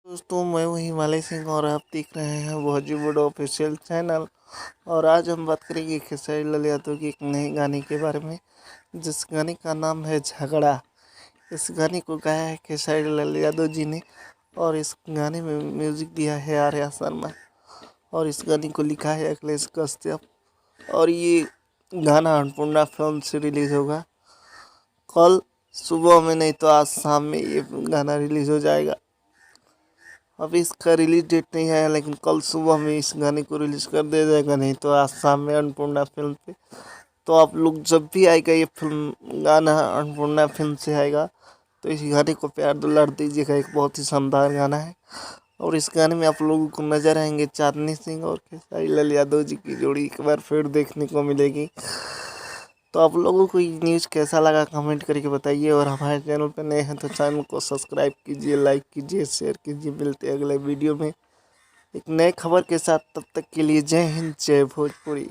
दोस्तों मैं हूं हिमालय सिंह और आप देख रहे हैं बॉलीवुड ऑफिशियल चैनल। और आज हम बात करेंगे खेसारी लाल यादव के एक नए गाने के बारे में, जिस गाने का नाम है झगड़ा। इस गाने को गाया है खेसारी लाल यादव जी ने और इस गाने में म्यूजिक दिया है आर्या शर्मा और इस गाने को लिखा है अखिलेश कश्यप। और ये गाना अन्नपूर्णा फिल्म से रिलीज होगा कल सुबह में, नहीं तो आज शाम में ये गाना रिलीज हो जाएगा। अभी इसका रिलीज डेट नहीं आया, लेकिन कल सुबह में इस गाने को रिलीज कर दिया जाएगा, नहीं तो आज शाम में अन्नपूर्णा फिल्म पे। तो आप लोग जब भी आएगा ये फिल्म गाना अन्नपूर्णा फिल्म से आएगा तो इस गाने को प्यार दुलार दीजिएगा। एक बहुत ही शानदार गाना है और इस गाने में आप लोगों को नजर आएंगे चांदनी सिंह और खेसारी लाल यादव जी की जोड़ी एक बार फिर देखने को मिलेगी। तो आप लोगों को ये न्यूज़ कैसा लगा कमेंट करके बताइए, और हमारे चैनल पर नए हैं तो चैनल को सब्सक्राइब कीजिए, लाइक कीजिए, शेयर कीजिए। मिलते हैं अगले वीडियो में एक नए खबर के साथ, तब तक के लिए जय हिंद जय भोजपुरी।